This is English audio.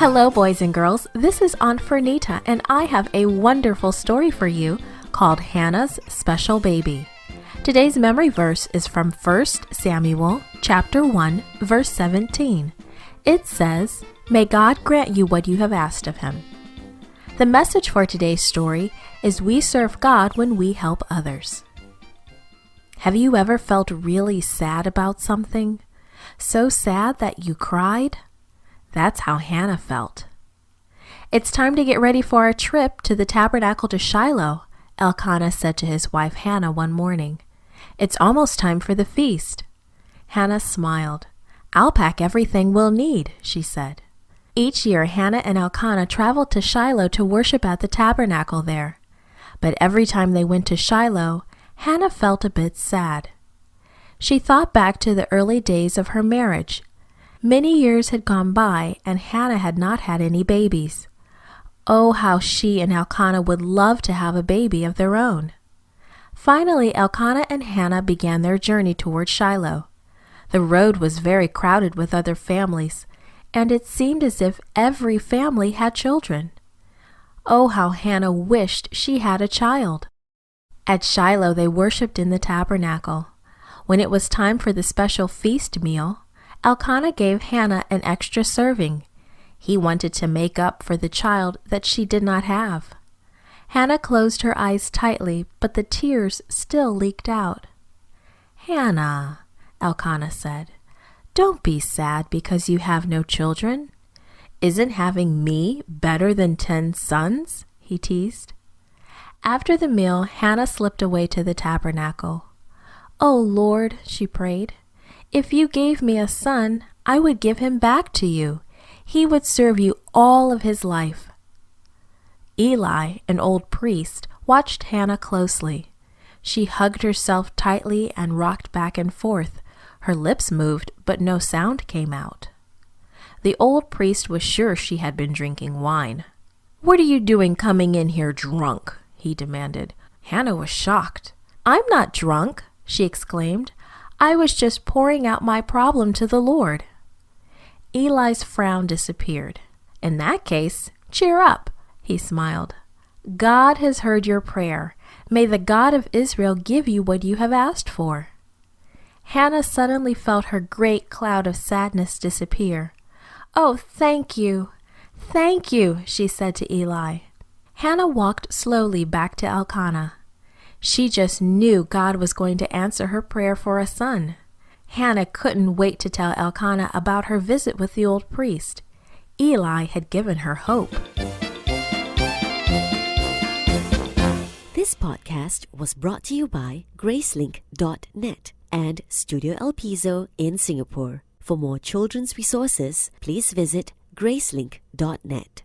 Hello, boys and girls. This is Aunt Fernita, and I have a wonderful story for you called Hannah's Special Baby. Today's memory verse is from 1 Samuel chapter 1, verse 17. It says, "May God grant you what you have asked of him." The message for today's story is we serve God when we help others. Have you ever felt really sad about something? So sad that you cried? That's how Hannah felt. "It's time to get ready for our trip to the tabernacle to Shiloh," Elkanah said to his wife Hannah one morning. "It's almost time for the feast." Hannah smiled. "I'll pack everything we'll need," she said. Each year, Hannah and Elkanah traveled to Shiloh to worship at the tabernacle there. But every time they went to Shiloh, Hannah felt a bit sad. She thought back to the early days of her marriage. Many years had gone by, and Hannah had not had any babies. Oh, how she and Elkanah would love to have a baby of their own. Finally, Elkanah and Hannah began their journey toward Shiloh. The road was very crowded with other families, and it seemed as if every family had children. Oh, how Hannah wished she had a child. At Shiloh, they worshipped in the tabernacle. When it was time for the special feast meal, Elkanah gave Hannah an extra serving. He wanted to make up for the child that she did not have. Hannah closed her eyes tightly, but the tears still leaked out. "Hannah," Elkanah said, "don't be sad because you have no children. Isn't having me better than 10 sons?" he teased. After the meal, Hannah slipped away to the tabernacle. "Oh Lord," she prayed, "if you gave me a son, I would give him back to you. He would serve you all of his life." Eli, an old priest, watched Hannah closely. She hugged herself tightly and rocked back and forth. Her lips moved, but no sound came out. The old priest was sure she had been drinking wine. "What are you doing coming in here drunk?" he demanded. Hannah was shocked. "I'm not drunk," she exclaimed. "I was just pouring out my problem to the Lord." Eli's frown disappeared. "In that case, cheer up," he smiled. "God has heard your prayer. May the God of Israel give you what you have asked for." Hannah suddenly felt her great cloud of sadness disappear. "Oh, thank you, she said to Eli. Hannah walked slowly back to Elkanah. She just knew God was going to answer her prayer for a son. Hannah couldn't wait to tell Elkanah about her visit with the old priest. Eli had given her hope. This podcast was brought to you by Gracelink.net and Studio El Piso in Singapore. For more children's resources, please visit Gracelink.net.